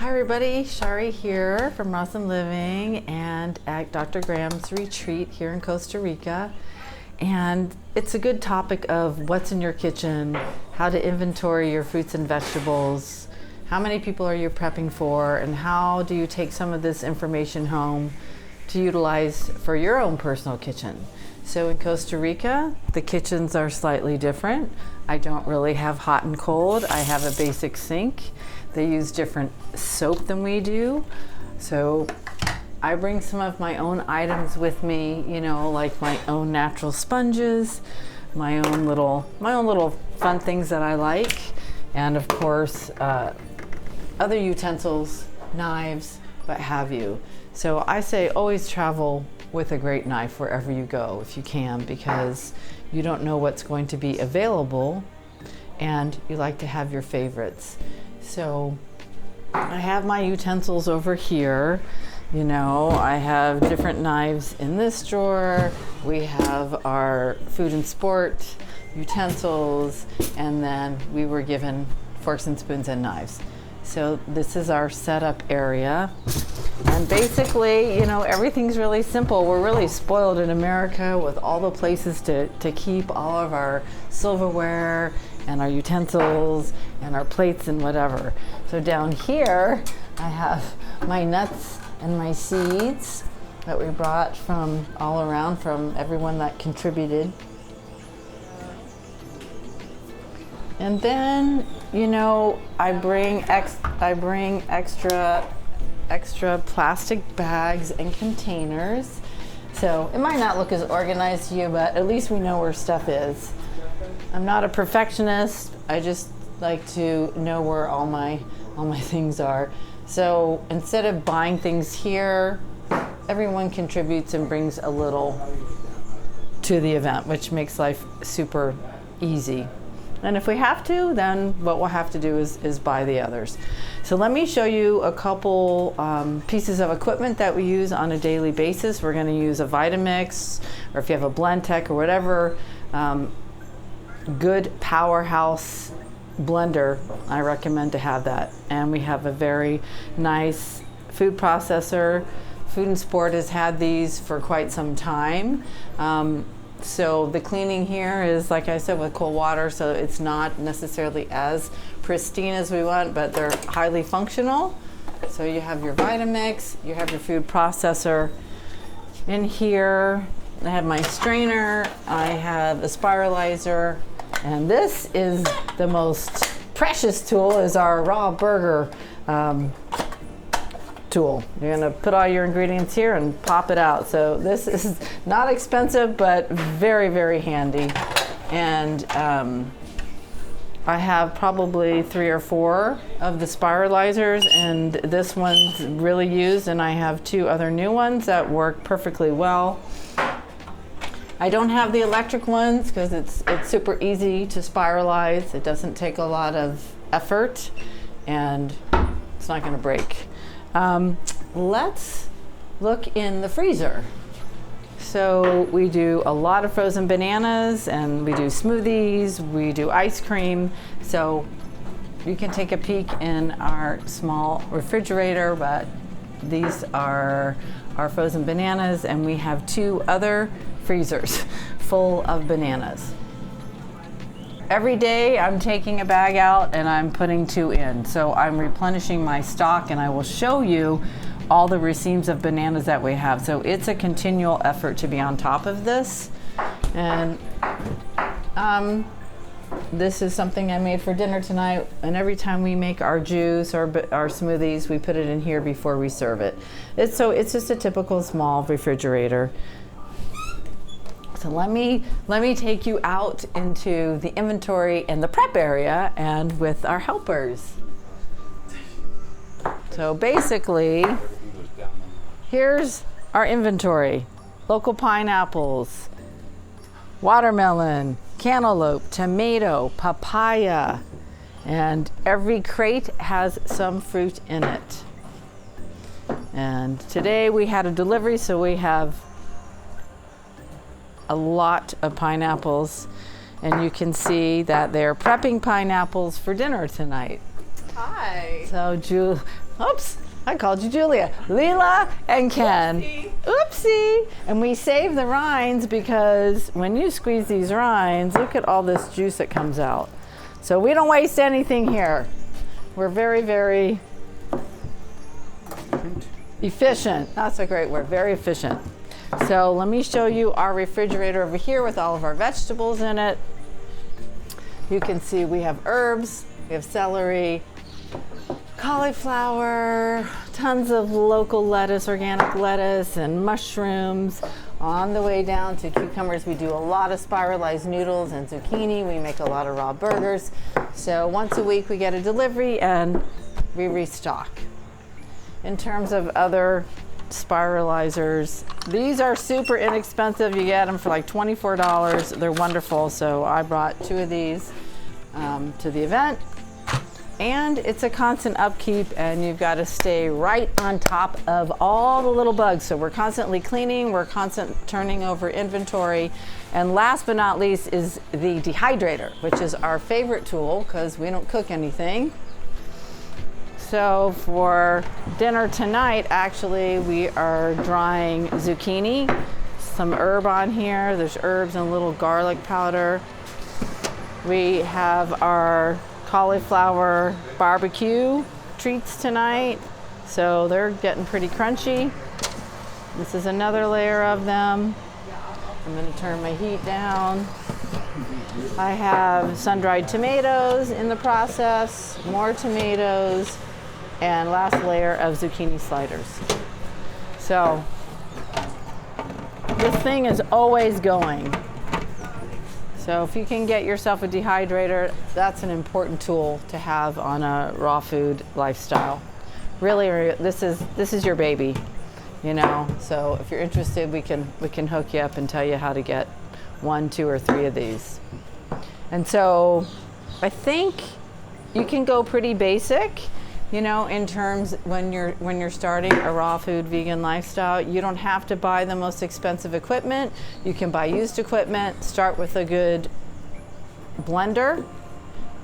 Hi everybody, Shari here from Rosin Living and at Dr. Graham's retreat here in Costa Rica. And it's a good topic of what's in your kitchen, how to inventory your fruits and vegetables, how many people are you prepping for, and how do you take some of this information home to utilize for your own personal kitchen. So in Costa Rica, the kitchens are slightly different. I don't really have hot and cold. I have a basic sink. They use different soap than we do. So I bring some of my own items with me, you know, like my own natural sponges, my own little fun things that I like, and of course, other utensils, knives, what have you. So I say always travel with a great knife wherever you go if you can, because you don't know what's going to be available and you like to have your favorites. So I have my utensils over here. You know, I have different knives in this drawer. We have our FoodnSport utensils, and then we were given forks and spoons and knives. So this is our setup area. And basically, you know, everything's really simple. We're really spoiled in America with all the places to keep all of our silverware and our utensils and our plates and whatever. So down here, I have my nuts and my seeds that we brought from all around, from everyone that contributed. And then, you know, I bring extra plastic bags and containers. So it might not look as organized to you, but at least we know where stuff is. I'm not a perfectionist. I just like to know where all my things are. So instead of buying things here, everyone contributes and brings a little to the event, which makes life super easy. And if we have to, then what we'll have to do is buy the others. So let me show you a couple pieces of equipment that we use on a daily basis. We're going to use a Vitamix, or if you have a Blendtec or whatever, good powerhouse blender, I recommend to have that. And we have a very nice food processor. FoodnSport has had these for quite some time. So the cleaning here is, like I said, with cold water, so it's not necessarily as pristine as we want, but they're highly functional. So you have your Vitamix, you have your food processor. In here, I have my strainer, I have a spiralizer, and this is the most precious tool, is our raw burger tool. You're going to put all your ingredients here and pop it out. So this is not expensive, but very, very handy. And I have probably 3 or 4 of the spiralizers, and this one's really used, and I have 2 other new ones that work perfectly well. I don't have the electric ones because it's super easy to spiralize. It doesn't take a lot of effort, and it's not going to break. Let's look in the freezer. So we do a lot of frozen bananas, and we do smoothies, we do ice cream. So you can take a peek in our small refrigerator, but these are our frozen bananas, and we have 2 other freezers full of bananas. Every day I'm taking a bag out and I'm putting 2 in. So I'm replenishing my stock, and I will show you all the racemes of bananas that we have. So it's a continual effort to be on top of this. And this is something I made for dinner tonight. And every time we make our juice or our smoothies, we put it in here before we serve it. It's just a typical small refrigerator. So let me take you out into the inventory and the prep area and with our helpers. So basically, here's our inventory. Local pineapples, watermelon, cantaloupe, tomato, papaya, and every crate has some fruit in it. And today we had a delivery, so we have a lot of pineapples, and you can see that they're prepping pineapples for dinner tonight. Hi. So Oops, I called you Julia. Leela and Ken. Oopsie. And we save the rinds because when you squeeze these rinds, look at all this juice that comes out. So we don't waste anything here. We're very, very efficient. That's a great word, very efficient. So let me show you our refrigerator over here with all of our vegetables in it. You can see we have herbs, we have celery, cauliflower, tons of local lettuce, organic lettuce, and mushrooms. On the way down to cucumbers, we do a lot of spiralized noodles and zucchini. We make a lot of raw burgers. So once a week we get a delivery and we restock. In terms of other spiralizers, these are super inexpensive. You get them for like $24. They're wonderful. So I brought 2 of these to the event. And it's a constant upkeep, and you've got to stay right on top of all the little bugs. So we're constantly cleaning, we're constantly turning over inventory. And last but not least is the dehydrator, which is our favorite tool because we don't cook anything. So for dinner tonight, actually, we are drying zucchini, some herb on here. There's herbs and a little garlic powder. We have our cauliflower barbecue treats tonight, so they're getting pretty crunchy. This is another layer of them. I'm going to turn my heat down. I have sun-dried tomatoes in the process, more tomatoes, and last layer of zucchini sliders. So this thing is always going. So if you can get yourself a dehydrator, that's an important tool to have on a raw food lifestyle. Really, this is your baby, you know. So if you're interested, we can hook you up and tell you how to get 1, 2, or 3 of these. And so I think you can go pretty basic, you know, in terms when you're starting a raw food vegan lifestyle. You don't have to buy the most expensive equipment. You can buy used equipment. Start with a good blender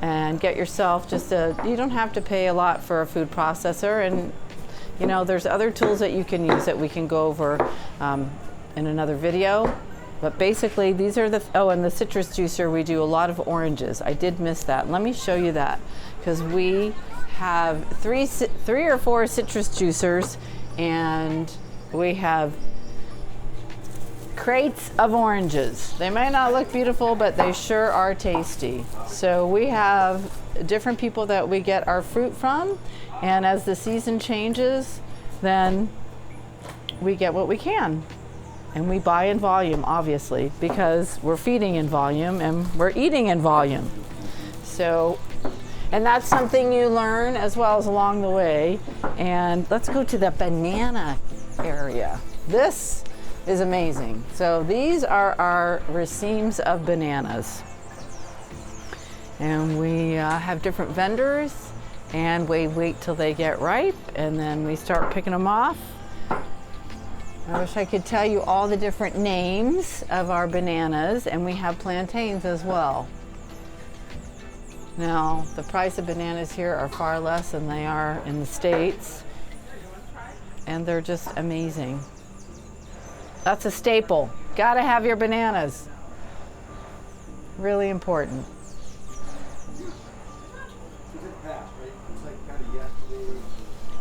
and get yourself you don't have to pay a lot for a food processor. And you know, there's other tools that you can use that we can go over in another video. But basically these are and the citrus juicer, we do a lot of oranges. I did miss that. Let me show you that, because we have 3 or 4 citrus juicers, and we have crates of oranges. They may not look beautiful, but they sure are tasty. So we have different people that we get our fruit from, and as the season changes, then we get what we can. And we buy in volume, obviously, because we're feeding in volume and we're eating in volume. So, and that's something you learn as well as along the way. And let's go to the banana area. This is amazing. So these are our racemes of bananas. And we have different vendors, and we wait till they get ripe, and then we start picking them off. I wish I could tell you all the different names of our bananas, and we have plantains as well. Now, the price of bananas here are far less than they are in the States, and they're just amazing. That's a staple. Gotta have your bananas. Really important.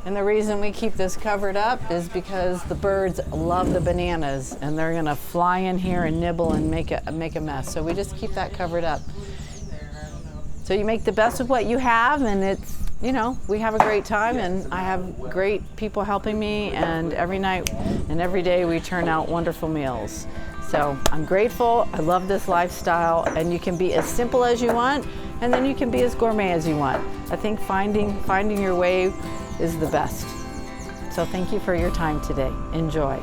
And the reason we keep this covered up is because the birds love the bananas, and they're gonna fly in here and nibble and make a mess. So we just keep that covered up. So you make the best of what you have, and it's, you know, we have a great time, and I have great people helping me, and every night and every day we turn out wonderful meals. So I'm grateful. I love this lifestyle, and you can be as simple as you want, and then you can be as gourmet as you want. I think finding your way is the best. So thank you for your time today. Enjoy.